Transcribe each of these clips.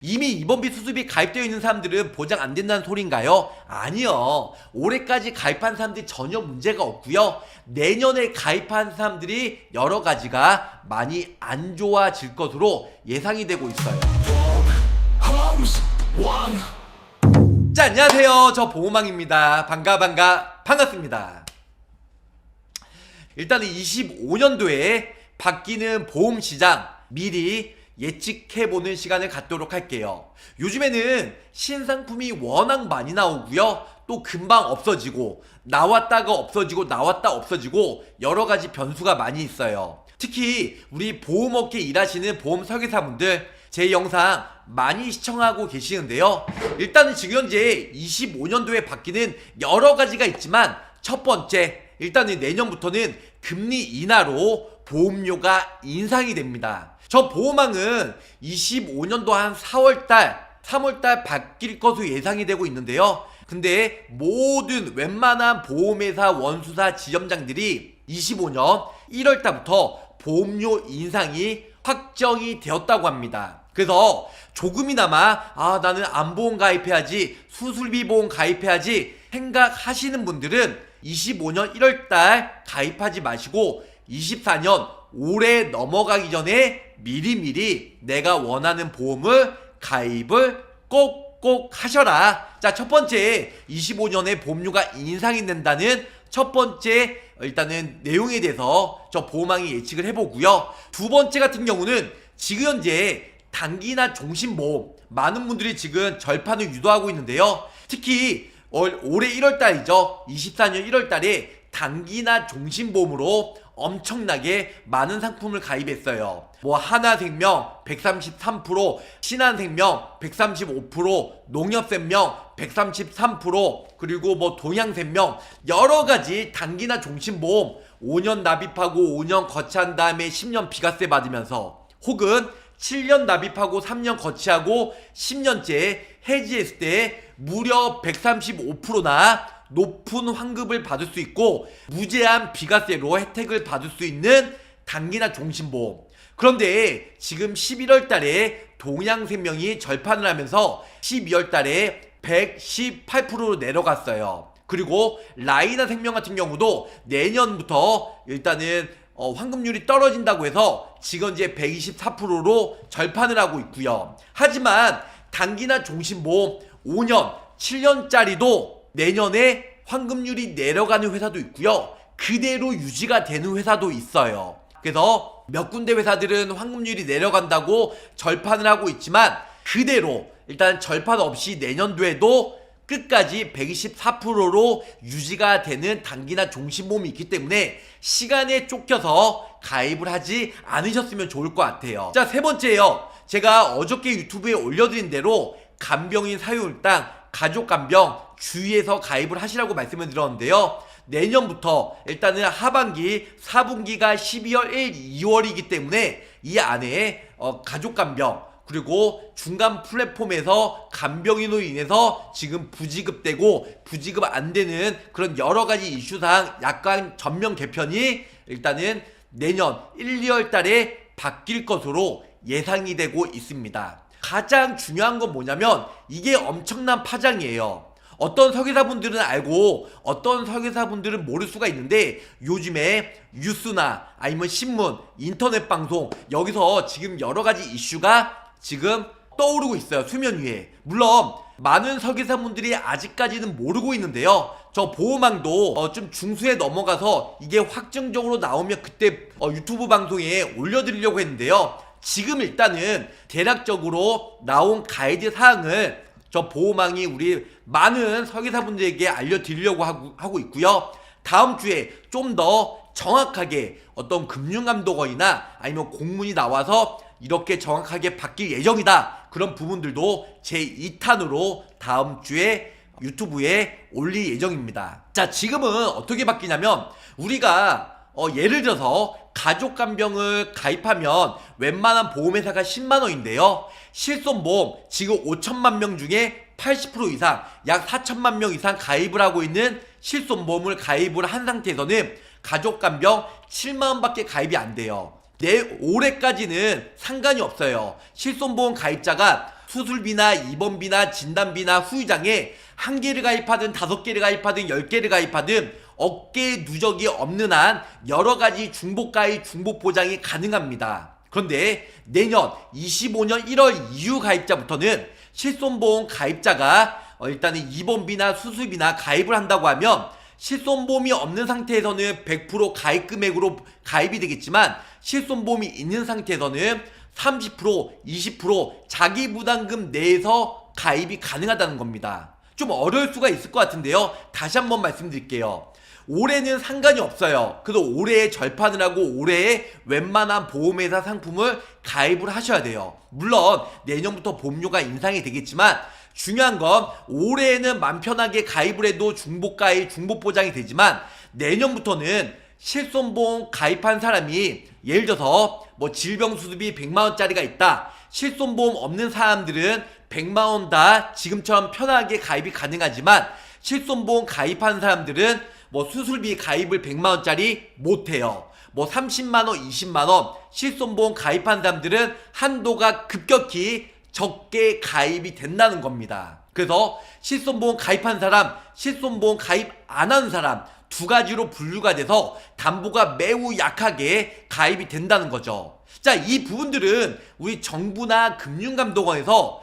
이미 입원비 수술비 가입되어 있는 사람들은 보장 안 된다는 소린가요? 아니요. 올해까지 가입한 사람들이 전혀 문제가 없고요. 내년에 가입한 사람들이 여러 가지가 많이 안 좋아질 것으로 예상이 되고 있어요. 자, 안녕하세요. 저 보호망입니다. 반갑습니다. 일단은 25년도에 바뀌는 보험 시장 미리 예측해보는 시간을 갖도록 할게요. 요즘에는 신상품이 워낙 많이 나오고요. 또 금방 없어지고 나왔다가 없어지고 나왔다 없어지고 여러가지 변수가 많이 있어요. 특히 우리 보험업계 일하시는 보험 설계사분들 제 영상 많이 시청하고 계시는데요. 일단은 지금 현재 25년도에 바뀌는 여러가지가 있지만 첫 번째, 일단은 내년부터는 금리 인하로 보험료가 인상이 됩니다. 저 보호망은 25년도 한 3월달 바뀔 것으로 예상이 되고 있는데요. 근데 모든 웬만한 보험회사 원수사 지점장들이 25년 1월달부터 보험료 인상이 확정이 되었다고 합니다. 그래서 조금이나마 나는 암보험 가입해야지, 수술비 보험 가입해야지 생각하시는 분들은 25년 1월달 가입하지 마시고 24년 올해 넘어가기 전에 미리미리 내가 원하는 보험을 가입을 꼭꼭 하셔라. 자, 첫 번째, 25년에 보험료가 인상이 된다는 첫 번째 일단은 내용에 대해서 저 보호망이 예측을 해보고요. 두 번째 같은 경우는 지금 현재 단기나 종신보험 많은 분들이 지금 절판을 유도하고 있는데요. 특히 올해 1월달이죠. 24년 1월달에 단기나 종신보험으로 엄청나게 많은 상품을 가입했어요. 뭐 하나생명 133%, 신한생명 135%, 농협생명 133%, 그리고 뭐 동양생명 여러가지 단기나 종신보험 5년 납입하고 5년 거치한 다음에 10년 비과세 받으면서, 혹은 7년 납입하고 3년 거치하고 10년째 해지했을 때 무려 135%나 높은 환급을 받을 수 있고 무제한 비과세로 혜택을 받을 수 있는 단기나 종신보험. 그런데 지금 11월 달에 동양생명이 절판을 하면서 12월 달에 118%로 내려갔어요. 그리고 라이나생명 같은 경우도 내년부터 일단은 환급률이 떨어진다고 해서 지금 이제 124%로 절판을 하고 있고요. 하지만 단기나 종신보험 5년, 7년짜리도 내년에 환급률이 내려가는 회사도 있고요. 그대로 유지가 되는 회사도 있어요. 그래서 몇 군데 회사들은 환급률이 내려간다고 절판을 하고 있지만 그대로 일단 절판 없이 내년도에도 끝까지 124%로 유지가 되는 단기나 종신보험이 있기 때문에 시간에 쫓겨서 가입을 하지 않으셨으면 좋을 것 같아요. 자, 세 번째요. 제가 어저께 유튜브에 올려드린 대로 간병인 사유일당, 가족간병 주의해서 가입을 하시라고 말씀을 드렸는데요. 내년부터 일단은 하반기 4분기가 12월 1, 2월이기 때문에 이 안에 가족간병 그리고 중간 플랫폼에서 간병인으로 인해서 지금 부지급되고 부지급 안 되는 그런 여러 가지 이슈상 약간 전면 개편이 일단은 내년 1, 2월 달에 바뀔 것으로 예상이 되고 있습니다. 가장 중요한 건 뭐냐면 이게 엄청난 파장이에요. 어떤 설계사분들은 알고 어떤 설계사분들은 모를 수가 있는데 요즘에 뉴스나 아니면 신문, 인터넷 방송 여기서 지금 여러가지 이슈가 지금 떠오르고 있어요. 수면 위에. 물론 많은 설계사분들이 아직까지는 모르고 있는데요. 저 보호망도 좀 중수에 넘어가서 이게 확정적으로 나오면 그때 유튜브 방송에 올려드리려고 했는데요. 지금 일단은 대략적으로 나온 가이드 사항을 저 보호망이 우리 많은 설계사분들에게 알려드리려고 하고 있고요. 다음 주에 좀 더 정확하게 어떤 금융감독원이나 아니면 공문이 나와서 이렇게 정확하게 바뀔 예정이다. 그런 부분들도 제 2탄으로 다음 주에 유튜브에 올릴 예정입니다. 자, 지금은 어떻게 바뀌냐면 우리가 예를 들어서 가족간병을 가입하면 웬만한 보험회사가 10만원인데요. 실손보험 지금 5천만 명 중에 80% 이상, 약 4천만 명 이상 가입을 하고 있는 실손보험을 가입을 한 상태에서는 가족간병 7만원밖에 가입이 안 돼요. 올해까지는 상관이 없어요. 실손보험 가입자가 수술비나 입원비나 진단비나 후유장에 1개를 가입하든 5개를 가입하든 10개를 가입하든 어깨 누적이 없는 한 여러가지 중복가입 중복보장이 가능합니다. 그런데 내년 25년 1월 이후 가입자부터는 실손보험 가입자가 일단은 입원비나 수술비나 가입을 한다고 하면 실손보험이 없는 상태에서는 100% 가입 금액으로 가입이 되겠지만 실손보험이 있는 상태에서는 30%, 20% 자기 부담금 내에서 가입이 가능하다는 겁니다. 좀 어려울 수가 있을 것 같은데요. 다시 한번 말씀드릴게요. 올해는 상관이 없어요. 그래서 올해에 절판을 하고 올해에 웬만한 보험회사 상품을 가입을 하셔야 돼요. 물론 내년부터 보험료가 인상이 되겠지만 중요한 건 올해에는 맘 편하게 가입을 해도 중복가입, 중복보장이 되지만 내년부터는 실손보험 가입한 사람이 예를 들어서 뭐 질병수술비 100만원짜리가 있다. 실손보험 없는 사람들은 100만원 다 지금처럼 편하게 가입이 가능하지만 실손보험 가입한 사람들은 뭐 수술비 가입을 100만원짜리 못해요. 뭐 30만원, 20만원 실손보험 가입한 사람들은 한도가 급격히 적게 가입이 된다는 겁니다. 그래서 실손보험 가입한 사람, 실손보험 가입 안 한 사람 두 가지로 분류가 돼서 담보가 매우 약하게 가입이 된다는 거죠. 자, 이 부분들은 우리 정부나 금융감독원에서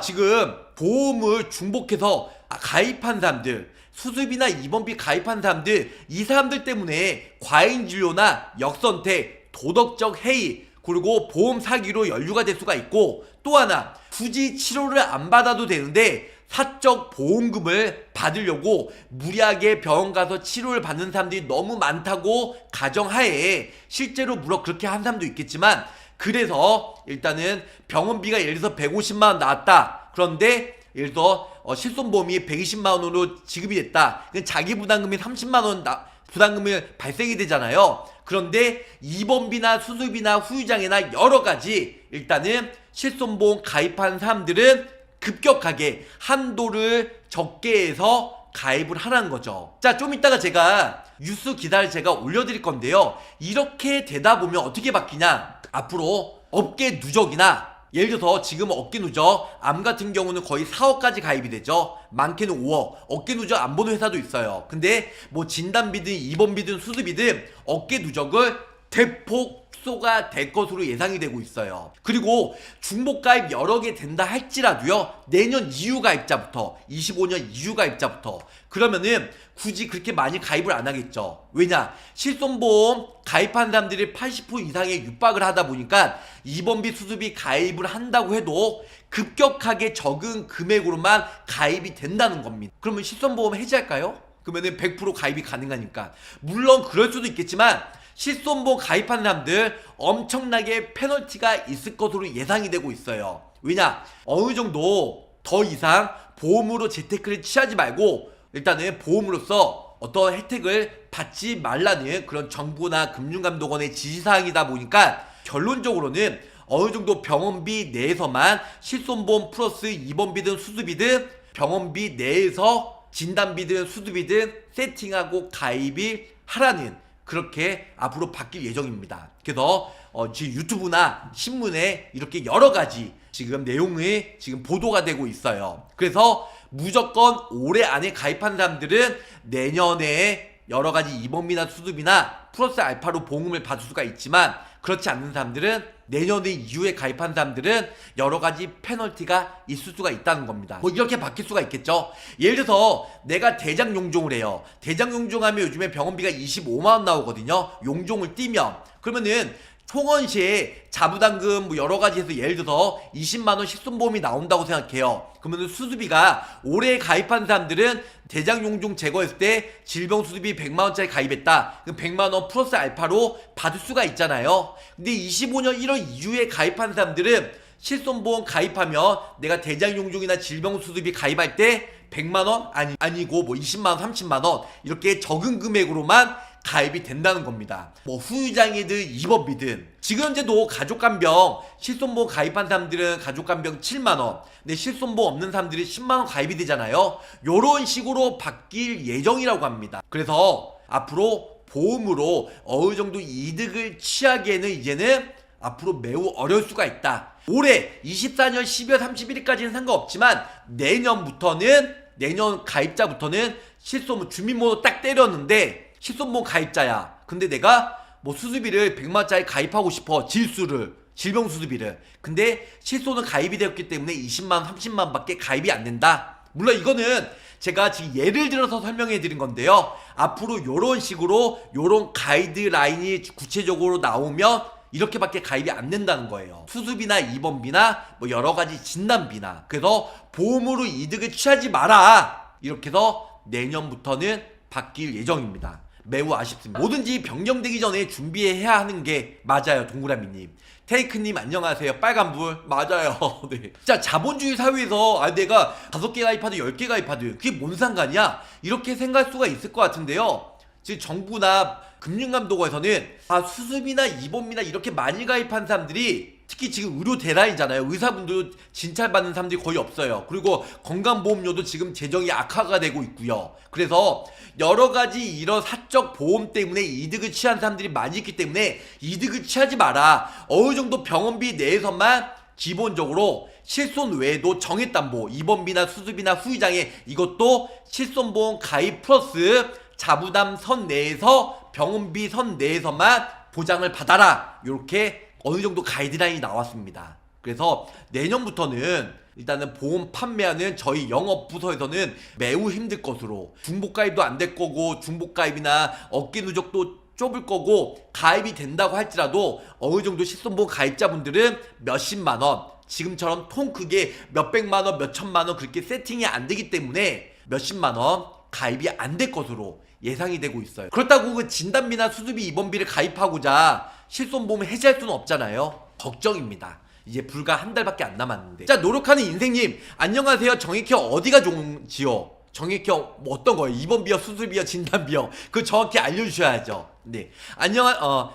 지금 보험을 중복해서 가입한 사람들, 수술비나 입원비 가입한 사람들, 이 사람들 때문에 과잉진료나 역선택, 도덕적 해이, 그리고 보험 사기로 연루가 될 수가 있고, 또 하나 굳이 치료를 안 받아도 되는데 사적 보험금을 받으려고 무리하게 병원 가서 치료를 받는 사람들이 너무 많다고 가정하에 실제로 물론 그렇게 한 사람도 있겠지만, 그래서 일단은 병원비가 예를 들어서 150만원 나왔다. 그런데 예를 들어 실손보험이 120만원으로 지급이 됐다. 자기 부담금이 30만원 부담금이 발생이 되잖아요. 그런데 입원비나 수술비나 후유장애나 여러가지 일단은 실손보험 가입한 사람들은 급격하게 한도를 적게 해서 가입을 하라는 거죠. 자, 좀 이따가 제가 뉴스 기사를 제가 올려드릴 건데요. 이렇게 되다 보면 어떻게 바뀌냐, 앞으로 어깨 누적이나 예를 들어서 지금 어깨 누적 암 같은 경우는 거의 4억까지 가입이 되죠. 많게는 5억. 어깨 누적 안 보는 회사도 있어요. 근데 뭐 진단비든 입원비든 수술비든 어깨 누적을 대폭 축소가 될 것으로 예상이 되고 있어요. 그리고 중복 가입 여러 개 된다 할지라도요, 내년 이후 가입자부터 25년 이후 가입자부터 그러면은 굳이 그렇게 많이 가입을 안 하겠죠. 왜냐, 실손보험 가입한 사람들이 80% 이상의 육박을 하다 보니까 입원비 수술비 가입을 한다고 해도 급격하게 적은 금액으로만 가입이 된다는 겁니다. 그러면 실손보험 해지할까요? 그러면은 100% 가입이 가능하니까. 물론 그럴 수도 있겠지만 실손보험 가입한 사람들 엄청나게 페널티가 있을 것으로 예상이 되고 있어요. 왜냐, 어느 정도 더 이상 보험으로 재테크를 취하지 말고 일단은 보험으로서 어떤 혜택을 받지 말라는 그런 정부나 금융감독원의 지시사항이다 보니까 결론적으로는 어느 정도 병원비 내에서만 실손보험 플러스 입원비든 수술비든 병원비 내에서 진단비든 수술비든 세팅하고 가입이 하라는, 그렇게 앞으로 바뀔 예정입니다. 그래서 지금 유튜브나 신문에 이렇게 여러 가지 지금 내용이 지금 보도가 되고 있어요. 그래서 무조건 올해 안에 가입한 사람들은 내년에 여러 가지 입원비나 수술비나 플러스 알파로 보험을 받을 수가 있지만, 그렇지 않는 사람들은 내년에 이후에 가입한 사람들은 여러 가지 페널티가 있을 수가 있다는 겁니다. 뭐 이렇게 바뀔 수가 있겠죠. 예를 들어서 내가 대장 용종을 해요. 대장 용종하면 요즘에 병원비가 25만원 나오거든요. 용종을 띄면. 그러면은 총원시에 자부담금 뭐 여러 가지 해서 예를 들어서 20만원 실손보험이 나온다고 생각해요. 그러면 수술비가 올해 가입한 사람들은 대장 용종 제거했을 때 질병수술비 100만원짜리 가입했다. 그럼 100만원 플러스 알파로 받을 수가 있잖아요. 근데 25년 1월 이후에 가입한 사람들은 실손보험 가입하면 내가 대장 용종이나 질병수술비 가입할 때 100만원 아니고 뭐 20만원 30만원 이렇게 적은 금액으로만 가입이 된다는 겁니다. 뭐 후유장애든 입원비든. 지금 현재도 가족간병 실손보험 가입한 사람들은 가족간병 7만원, 근데 실손보험 없는 사람들이 10만원 가입이 되잖아요. 요런 식으로 바뀔 예정이라고 합니다. 그래서 앞으로 보험으로 어느 정도 이득을 취하기에는 이제는 앞으로 매우 어려울 수가 있다. 올해 24년 12월 31일까지는 상관없지만 내년 가입자부터는 실손보험 주민번호 딱 때렸는데 실손보험 가입자야. 근데 내가 뭐 수수비를 100만원짜리 가입하고 싶어. 질병 수수비를. 근데 실손은 가입이 되었기 때문에 20만원 30만원 밖에 가입이 안 된다. 물론 이거는 제가 지금 예를 들어서 설명해 드린 건데요. 앞으로 요런 식으로 요런 가이드라인이 구체적으로 나오면 이렇게밖에 가입이 안 된다는 거예요. 수수비나 입원비나 뭐 여러가지 진단비나. 그래서 보험으로 이득을 취하지 마라. 이렇게 해서 내년부터는 바뀔 예정입니다. 매우 아쉽습니다. 뭐든지 변경되기 전에 준비해야 하는 게 맞아요. 동그라미님. 테이크님 안녕하세요. 빨간불 맞아요. 네. 자, 자본주의 사회에서 내가 5개 가입하든 10개 가입하든 그게 뭔 상관이야? 이렇게 생각할 수가 있을 것 같은데요. 지금 정부나 금융감독원에서는 수습이나 입원비나 이렇게 많이 가입한 사람들이 특히 지금 의료 대란이잖아요. 의사분들 진찰받는 사람들이 거의 없어요. 그리고 건강보험료도 지금 재정이 악화가 되고 있고요. 그래서 여러가지 이런 사적 보험 때문에 이득을 취한 사람들이 많이 있기 때문에 이득을 취하지 마라. 어느 정도 병원비 내에서만 기본적으로 실손 외에도 정액담보, 입원비나 수술비나 후유장애 이것도 실손보험 가입 플러스 자부담 선 내에서 병원비 선 내에서만 보장을 받아라. 이렇게 어느 정도 가이드라인이 나왔습니다. 그래서 내년부터는 일단은 보험 판매하는 저희 영업부서에서는 매우 힘들 것으로 중복가입도 안 될 거고 중복가입이나 어깨 누적도 좁을 거고 가입이 된다고 할지라도 어느 정도 실손보험 가입자분들은 몇십만원 지금처럼 통 크게 몇백만원 몇천만원 그렇게 세팅이 안 되기 때문에 몇십만원 가입이 안 될 것으로 예상이 되고 있어요. 그렇다고 그 진단비나 수술비 입원비를 가입하고자 실손보험을 해지할 수는 없잖아요. 걱정입니다. 이제 불과 한 달밖에 안 남았는데. 자, 노력하는 인생님 안녕하세요. 정액형 어디가 좋은지요? 정액형 뭐 어떤 거예요? 입원비요, 수술비요, 진단비요? 그거 정확히 알려주셔야죠. 네.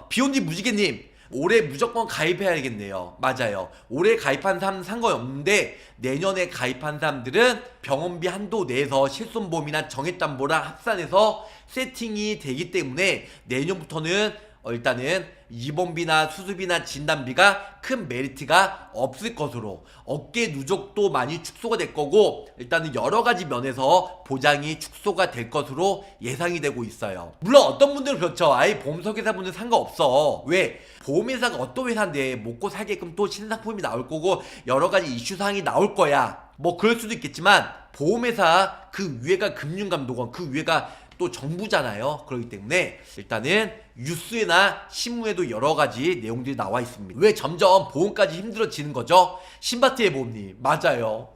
비욘디 무지개님 올해 무조건 가입해야겠네요. 맞아요. 올해 가입한 사람은 상관이 없는데 내년에 가입한 사람들은 병원비 한도 내에서 실손보험이나 정액담보랑 합산해서 세팅이 되기 때문에 내년부터는 일단은 입원비나 수술비나 진단비가 큰 메리트가 없을 것으로 어깨 누적도 많이 축소가 될 거고 일단은 여러가지 면에서 보장이 축소가 될 것으로 예상이 되고 있어요. 물론 어떤 분들은 그렇죠. 아예 보험설계사분들은 상관없어. 왜? 보험회사가 어떤 회사인데 먹고 살게끔 또 신상품이 나올 거고 여러가지 이슈사항이 나올 거야. 뭐 그럴 수도 있겠지만 보험회사 그 위에가 금융감독원 그 위에가 또 정부잖아요. 그렇기 때문에 일단은 뉴스나 신문에도 여러가지 내용들이 나와 있습니다. 왜 점점 보험까지 힘들어지는 거죠? 신바트의 보험님 맞아요.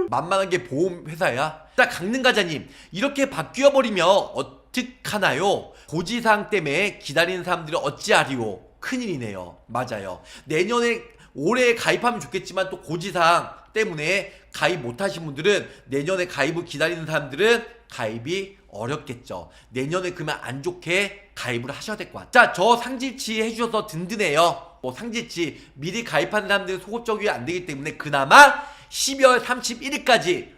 만만한 게 보험회사야? 자, 강릉가자님 이렇게 바뀌어버리면 어떡하나요? 고지사항 때문에 기다리는 사람들이 어찌하리요? 큰일이네요. 맞아요. 올해 가입하면 좋겠지만 또 고지사항 때문에 가입 못하신 분들은 내년에 가입을 기다리는 사람들은 가입이 어렵겠죠. 내년에 그러면 안 좋게 가입을 하셔야 될 것 같아요. 자, 저 상질치 해주셔서 든든해요. 상질치 미리 가입하는 사람들은 소급적이 안 되기 때문에 그나마 12월 31일까지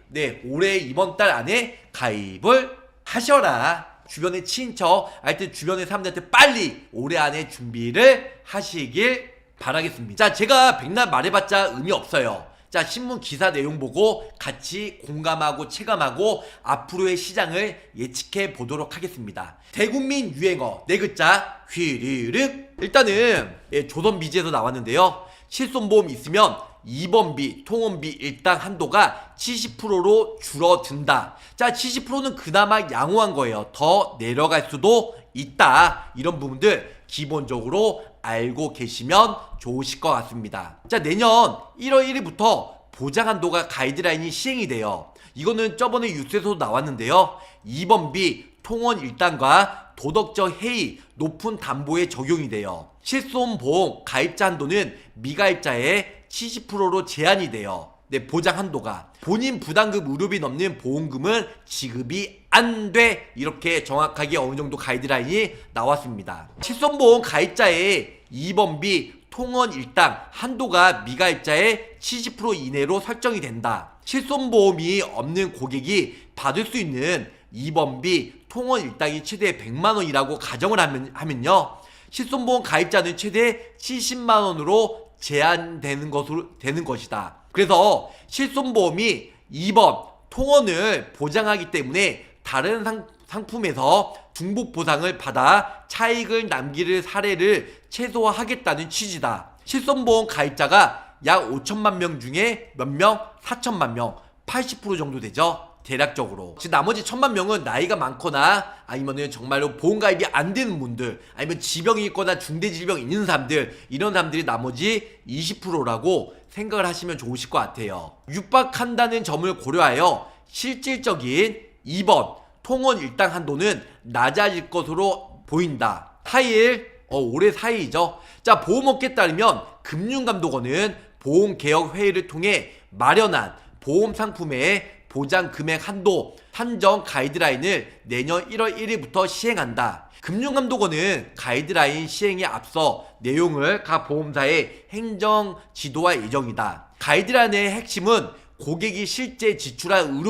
올해 이번 달 안에 가입을 하셔라. 주변의 친척, 하여튼 주변의 사람들한테 빨리 올해 안에 준비를 하시길 바라겠습니다. 자, 제가 백날 말해봤자 의미 없어요. 자, 신문 기사 내용 보고 같이 공감하고 체감하고 앞으로의 시장을 예측해 보도록 하겠습니다. 대국민 유행어 4글자 휘리륵. 일단은 조선비지에서 나왔는데요. 실손보험 있으면 입원비, 통원비 일당 한도가 70%로 줄어든다. 자, 70%는 그나마 양호한 거예요. 더 내려갈 수도 있다. 이런 부분들 기본적으로 알고 계시면 좋으실 것 같습니다. 자, 내년 1월 1일부터 보장 한도가 가이드라인이 시행이 돼요. 이거는 저번에 뉴스에서도 나왔는데요. 입원비, 통원 일당과 도덕적 해이, 높은 담보에 적용이 돼요. 실손보험 가입자 한도는 미가입자의 70%로 제한이 돼요. 보장 한도가. 본인 부담금 의료비 넘는 보험금은 지급이 안 돼. 이렇게 정확하게 어느 정도 가이드라인이 나왔습니다. 실손보험 가입자의 입원비, 통원 일당 한도가 미가입자의 70% 이내로 설정이 된다. 실손보험이 없는 고객이 받을 수 있는 입원비, 통원 일당이 최대 100만원이라고 가정을 하면요. 실손보험 가입자는 최대 70만원으로 제한되는 것으로 되는 것이다. 그래서 실손보험이 2번 통원을 보장하기 때문에 다른 상품에서 중복 보상을 받아 차익을 남기는 사례를 최소화하겠다는 취지다. 실손보험 가입자가 약 5천만 명 중에 몇 명? 4천만 명, 80% 정도 되죠. 대략적으로. 즉 나머지 1천만 명은 나이가 많거나 아니면은 정말로 보험 가입이 안 되는 분들, 아니면 지병이 있거나 중대질병 있는 사람들, 이런 사람들이 나머지 20%라고 생각을 하시면 좋으실 것 같아요. 육박한다는 점을 고려하여 실질적인 2번 통원 일당 한도는 낮아질 것으로 보인다. 4일, 올해 4일이죠. 자, 보험업계에 따르면 금융감독원은 보험개혁회의를 통해 마련한 보험상품의 보장 금액 한도 산정 가이드라인을 내년 1월 1일부터 시행한다. 금융감독원은 가이드라인 시행에 앞서 내용을 각 보험사에 행정 지도할 예정이다. 가이드라인의 핵심은 고객이 실제 지출한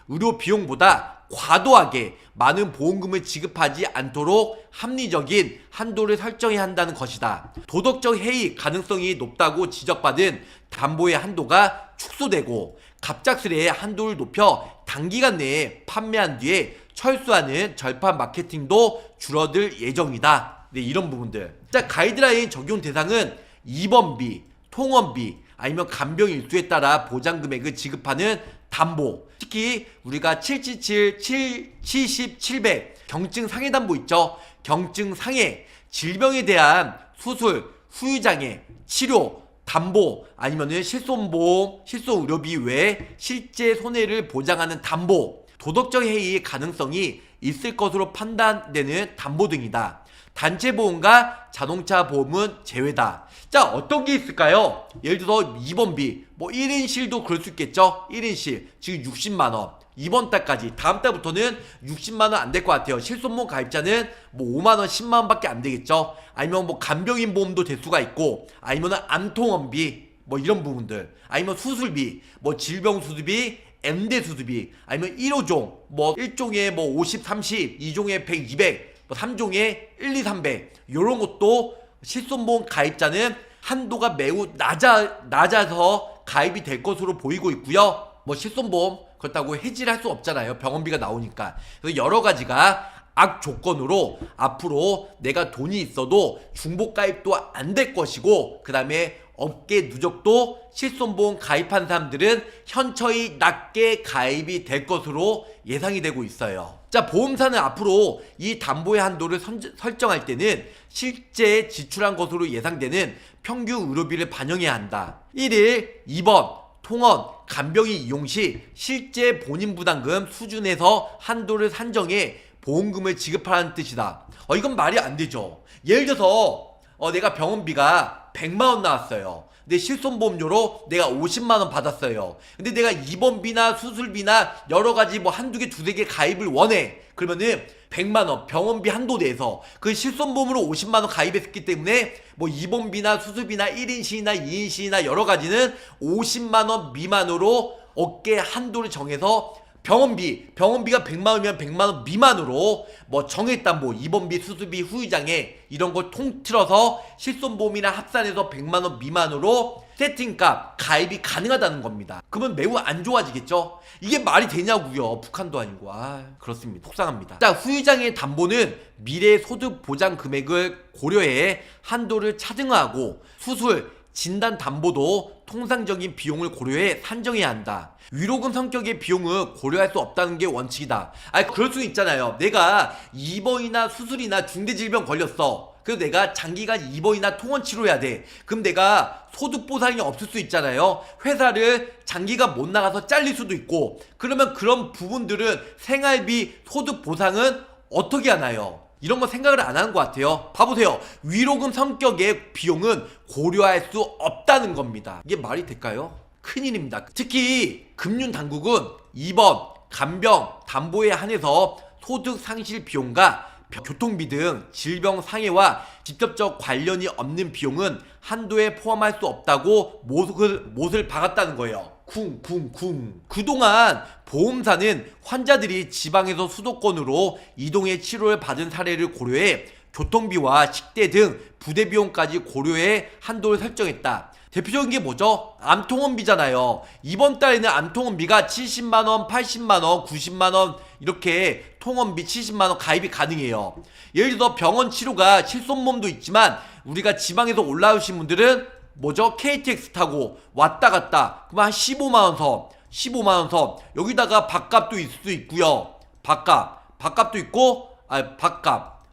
의료 비용보다 과도하게 많은 보험금을 지급하지 않도록 합리적인 한도를 설정해야 한다는 것이다. 도덕적 해이 가능성이 높다고 지적받은 담보의 한도가 축소되고 갑작스레 한도를 높여 단기간 내에 판매한 뒤에 철수하는 절판 마케팅도 줄어들 예정이다. 네, 이런 부분들. 자, 가이드라인 적용 대상은 입원비, 통원비, 아니면 간병 일수에 따라 보장 금액을 지급하는 담보, 특히 우리가 777, 7700 경증 상해 담보 있죠. 경증 상해, 질병에 대한 수술, 후유장애, 치료, 담보, 아니면은 실손보험, 실손의료비 외에 실제 손해를 보장하는 담보, 도덕적 해이의 가능성이 있을 것으로 판단되는 담보 등이다. 단체보험과 자동차 보험은 제외다. 자, 어떤 게 있을까요? 예를 들어서 입원비, 1인실도 그럴 수 있겠죠? 1인실, 지금 60만원. 이번 달까지, 다음 달부터는 60만원 안 될 것 같아요. 실손보험 가입자는 5만원, 10만원 밖에 안 되겠죠? 아니면 간병인 보험도 될 수가 있고, 아니면 암통원비, 이런 부분들. 아니면 수술비, 질병 수술비, M대 수술비, 아니면 1호종, 1종에 50, 30, 2종에 100, 200, 3종에 1, 2, 300 요런 것도 실손보험 가입자는 한도가 매우 낮아서 가입이 될 것으로 보이고 있고요. 실손보험 그렇다고 해지를 할 수 없잖아요. 병원비가 나오니까. 그래서 여러 가지가 악조건으로 앞으로 내가 돈이 있어도 중복 가입도 안 될 것이고, 그 다음에 업계 누적도 실손보험 가입한 사람들은 현저히 낮게 가입이 될 것으로 예상이 되고 있어요. 자, 보험사는 앞으로 이 담보의 한도를 설정할 때는 실제 지출한 것으로 예상되는 평균 의료비를 반영해야 한다. 1일, 2번 통원, 간병인 이용 시 실제 본인 부담금 수준에서 한도를 산정해 보험금을 지급하라는 뜻이다. 이건 말이 안 되죠. 예를 들어서 내가 병원비가 100만원 나왔어요. 근데 실손보험료로 내가 50만원 받았어요. 근데 내가 입원비나 수술비나 여러가지 한두 개, 두세 개 가입을 원해. 그러면은 100만원 병원비 한도 내에서 그 실손보험으로 50만원 가입했기 때문에 입원비나 수술비나 1인실이나 2인실이나 여러가지는 50만원 미만으로 어깨 한도를 정해서 병원비가 100만원이면 100만원 미만으로 정액담보, 입원비, 수술비, 후유장애 이런 걸 통틀어서 실손보험이나 합산해서 100만원 미만으로 세팅값, 가입이 가능하다는 겁니다. 그러면 매우 안 좋아지겠죠? 이게 말이 되냐고요. 북한도 아니고. 그렇습니다. 속상합니다. 자, 후유장애 담보는 미래 소득 보장 금액을 고려해 한도를 차등하고, 수술, 진단 담보도 통상적인 비용을 고려해 산정해야 한다. 위로금 성격의 비용은 고려할 수 없다는 게 원칙이다. 그럴 수 있잖아요. 내가 입원이나 수술이나 중대질병 걸렸어. 그래서 내가 장기간 입원이나 통원 치료해야 돼. 그럼 내가 소득 보상이 없을 수 있잖아요. 회사를 장기간 못 나가서 잘릴 수도 있고. 그러면 그런 부분들은 생활비 소득 보상은 어떻게 하나요? 이런 거 생각을 안 하는 것 같아요. 봐보세요. 위로금 성격의 비용은 고려할 수 없다는 겁니다. 이게 말이 될까요? 큰일입니다. 특히 금융당국은 2번 간병 담보에 한해서 소득 상실 비용과 교통비 등 질병 상해와 직접적 관련이 없는 비용은 한도에 포함할 수 없다고 못을 박았다는 거예요. 쿵쿵쿵. 그동안 보험사는 환자들이 지방에서 수도권으로 이동해 치료를 받은 사례를 고려해 교통비와 식대 등 부대 비용까지 고려해 한도를 설정했다. 대표적인 게 뭐죠? 암통원비잖아요. 이번 달에는 암통원비가 70만원, 80만원, 90만원 이렇게 통원비 70만원 가입이 가능해요. 예를 들어 병원 치료가 실손보험도 있지만 우리가 지방에서 올라오신 분들은 뭐죠? KTX 타고 왔다 갔다 그럼 한 15만원 선, 15만원 선 여기다가 밥값도 있을 수 있고요. 밥값도 있고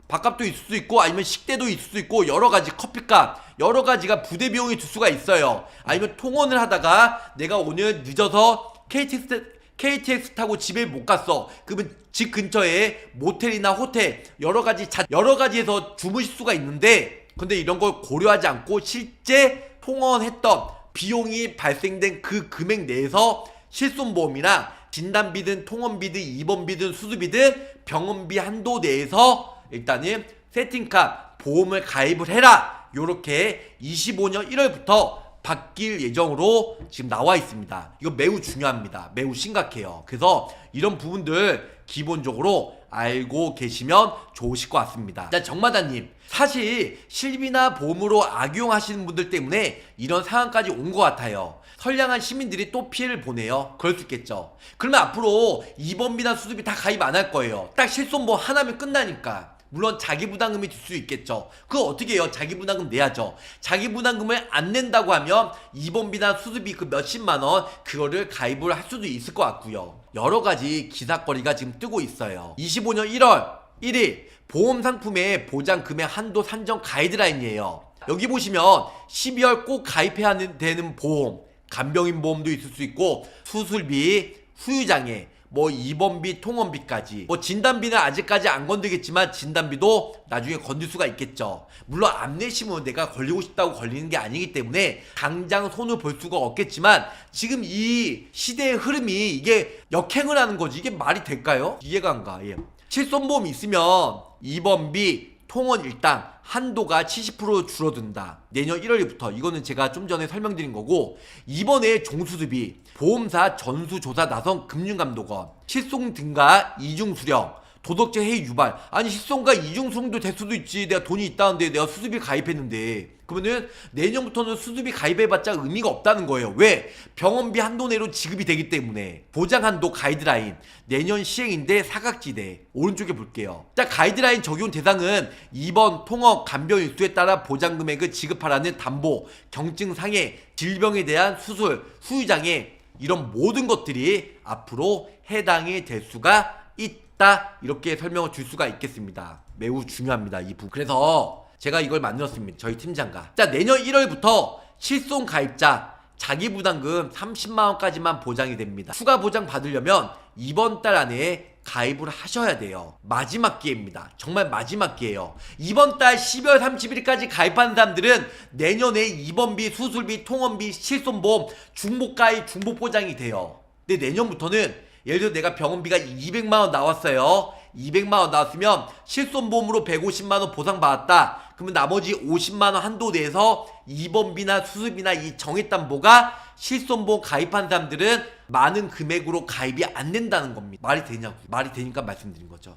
밥값도 있을 수 있고 아니면 식대도 있을 수 있고 여러가지 커피값 여러가지가 부대 비용이 들 수가 있어요. 아니면 통원을 하다가 내가 오늘 늦어서 KTX 타고 집에 못 갔어. 그러면 집 근처에 모텔이나 호텔 여러가지에서 주무실 수가 있는데 근데 이런 걸 고려하지 않고 실제 통원했던 비용이 발생된 그 금액 내에서 실손보험이나 진단비든 통원비든 입원비든 수술비든 병원비 한도 내에서 일단은 세팅값 보험을 가입을 해라. 요렇게 25년 1월부터 바뀔 예정으로 지금 나와 있습니다. 이거 매우 중요합니다. 매우 심각해요. 그래서 이런 부분들 기본적으로 알고 계시면 좋으실 것 같습니다. 자, 정마다님, 사실 실비나 보험으로 악용하시는 분들 때문에 이런 상황까지 온 것 같아요. 선량한 시민들이 또 피해를 보네요. 그럴 수 있겠죠. 그러면 앞으로 입원비나 수술비 다 가입 안 할 거예요. 딱 실손보험 하나면 끝나니까. 물론 자기부담금이 들 수 있겠죠. 그거 어떻게 해요? 자기부담금 내야죠. 자기부담금을 안 낸다고 하면 입원비나 수술비 그 몇십만원 그거를 가입을 할 수도 있을 것 같고요. 여러가지 기사거리가 지금 뜨고 있어요. 25년 1월 1일 보험상품의 보장금액 한도 산정 가이드라인이에요. 여기 보시면 12월 꼭 가입해야 되는 보험, 간병인 보험도 있을 수 있고 수술비, 후유장애, 뭐 입원비, 통원비까지 뭐 진단비는 아직까지 안 건드겠지만 진단비도 나중에 건들 수가 있겠죠. 물론 안 내시면 내가 걸리고 싶다고 걸리는 게 아니기 때문에 당장 손을 볼 수가 없겠지만 지금 이 시대의 흐름이 이게 역행을 하는 거지. 이게 말이 될까요? 이해가 안 가. 예. 실손보험 있으면 입원비, 통원 일당 한도가 70% 줄어든다. 내년 1월부터. 이거는 제가 좀 전에 설명드린 거고, 이번에 종수습이 보험사 전수조사 나선 금융감독원 실손 등가 이중수령 도덕적 해이 유발. 아니 실손과 이중수령도 될 수도 있지. 내가 돈이 있다는데 내가 수습이 가입했는데. 그러면은 내년부터는 수습이 가입해봤자 의미가 없다는 거예요. 왜? 병원비 한도 내로 지급이 되기 때문에. 보장한도 가이드라인 내년 시행인데 사각지대. 오른쪽에 볼게요. 자, 가이드라인 적용 대상은 입원, 통원, 간병 일수에 따라 보장금액을 지급하라는 담보, 경증 상해, 질병에 대한 수술, 후유장애 이런 모든 것들이 앞으로 해당이 될 수가 있다. 이렇게 설명을 줄 수가 있겠습니다. 매우 중요합니다. 이 부분. 그래서 제가 이걸 만들었습니다. 저희 팀장과. 자, 내년 1월부터 실손 가입자 자기부담금 30만원까지만 보장이 됩니다. 추가 보장 받으려면 이번 달 안에 가입을 하셔야 돼요. 마지막 기회입니다. 정말 마지막 기회예요. 이번 달 12월 30일까지 가입한 사람들은 내년에 입원비, 수술비, 통원비, 실손보험 중복가입, 중복보장이 돼요. 근데 내년부터는 예를 들어 내가 병원비가 200만원 나왔어요. 200만원 나왔으면 실손보험으로 150만원 보상받았다. 그러면 나머지 50만원 한도 내에서 입원비나 수술비나 이 정액담보가 실손보험 가입한 사람들은 많은 금액으로 가입이 안 된다는 겁니다. 말이 되냐고. 말이 되니까 말씀드린 거죠.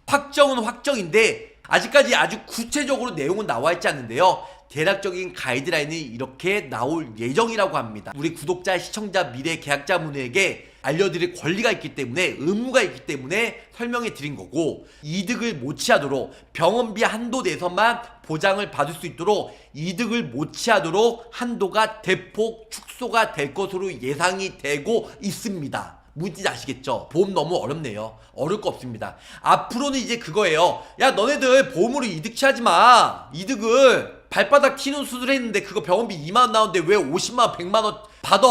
확정은 확정인데 아직까지 아주 구체적으로 내용은 나와 있지 않는데요. 대략적인 가이드라인이 이렇게 나올 예정이라고 합니다. 우리 구독자, 시청자, 미래 계약자분에게 알려드릴 권리가 있기 때문에, 의무가 있기 때문에 설명해 드린 거고, 이득을 못 취하도록 병원비 한도 내에서만 보장을 받을 수 있도록 이득을 못 취하도록 한도가 대폭 축소가 될 것으로 예상이 되고 있습니다. 무슨 아시겠죠? 보험 너무 어렵네요. 어려울 거 없습니다. 앞으로는 이제 그거예요. 야, 너네들 보험으로 이득 취하지 마. 이득을 발바닥 튀는 수술을 했는데 그거 병원비 2만원 나오는데 왜 50만원 100만원 받아.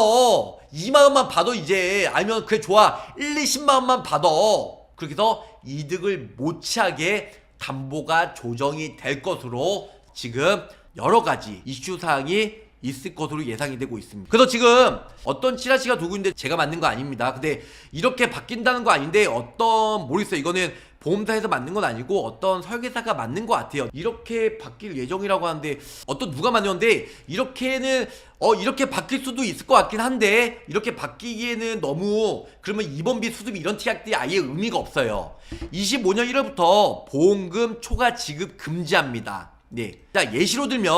2만원만 받아 이제. 아니면 그래 좋아 1, 20만원만 받아. 그렇게 해서 이득을 못 취하게 담보가 조정이 될 것으로 지금 여러가지 이슈사항이 있을 것으로 예상이 되고 있습니다. 그래서 지금 어떤 찌라시가 돌고 있는데 제가 만든 거 아닙니다. 근데 이렇게 바뀐다는 거 아닌데 어떤 모르겠어요. 이거는 보험사에서 만든 건 아니고 어떤 설계사가 만든 것 같아요. 이렇게 바뀔 예정이라고 하는데 누가 만들었는데 이렇게 바뀔 수도 있을 것 같긴 한데 이렇게 바뀌기에는 너무 그러면 입원비 수수비 이런 티약들이 아예 의미가 없어요. 25년 1월부터 보험금 초과 지급 금지합니다. 네. 자, 예시로 들면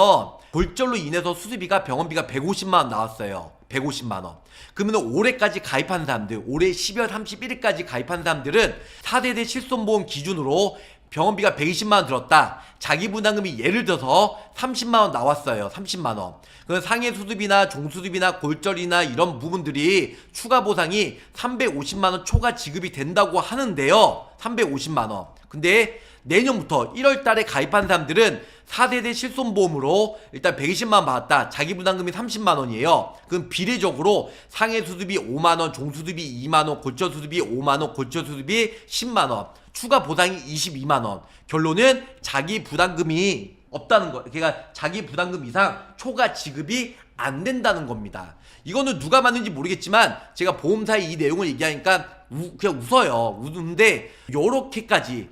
골절로 인해서 수술비가 병원비가 150만 원 나왔어요. 150만 원. 그러면 올해까지 가입한 사람들, 올해 12월 31일까지 가입한 사람들은 4세대 실손보험 기준으로 병원비가 120만 원 들었다. 자기 부담금이 예를 들어서 30만 원 나왔어요. 30만 원. 그 상해 수술비나 종수술비나 골절이나 이런 부분들이 추가 보상이 350만 원 초과 지급이 된다고 하는데요. 350만 원. 근데 내년부터 1월 달에 가입한 사람들은 4세대 실손보험으로 일단 120만 원 받았다. 자기 부담금이 30만 원이에요. 그럼 비례적으로 상해 수술비 5만 원, 종수술비 2만 원, 골절 수술비 5만 원, 골절 수술비 10만 원, 추가 보상이 22만 원. 결론은 자기 부담금이 없다는 거. 그러니까 자기 부담금 이상 초과 지급이 안 된다는 겁니다. 이거는 누가 만든지 모르겠지만 제가 보험사의 이 내용을 얘기하니까 그냥 웃어요. 웃는데 요렇게까지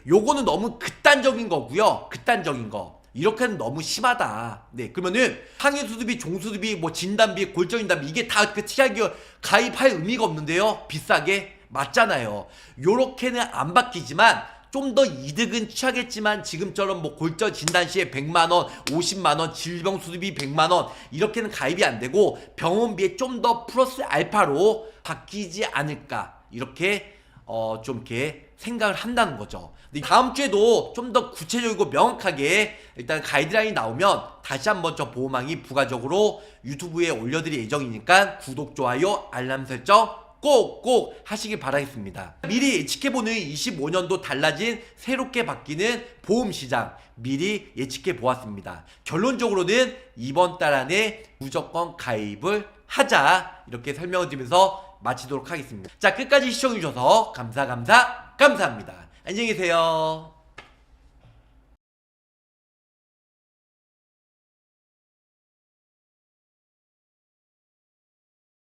요거는 너무 극단적인 거고요. 극단적인 거. 이렇게는 너무 심하다. 그러면은 상해 수술비, 종수술비, 뭐 진단비, 골절진단비 이게 다 그 티약이 가입할 의미가 없는데요. 비싸게 맞잖아요. 요렇게는 안 바뀌지만 좀 더 이득은 취하겠지만 지금처럼 뭐 골절 진단 시에 100만 원, 50만 원, 질병 수술비 100만 원 이렇게는 가입이 안 되고 병원비에 좀 더 플러스 알파로 바뀌지 않을까 이렇게 좀 이렇게 생각을 한다는 거죠. 근데 다음 주에도 좀 더 구체적이고 명확하게 일단 가이드라인이 나오면 다시 한번 저 보험왕이 부가적으로 유튜브에 올려드릴 예정이니까 구독, 좋아요, 알람 설정 꼭꼭 하시길 바라겠습니다. 미리 예측해보는 25년도 달라진 새롭게 바뀌는 보험시장 미리 예측해 보았습니다. 결론적으로는 이번 달 안에 무조건 가입을 하자 이렇게 설명을 드리면서 마치도록 하겠습니다. 자, 끝까지 시청해주셔서 감사합니다. 안녕히 계세요.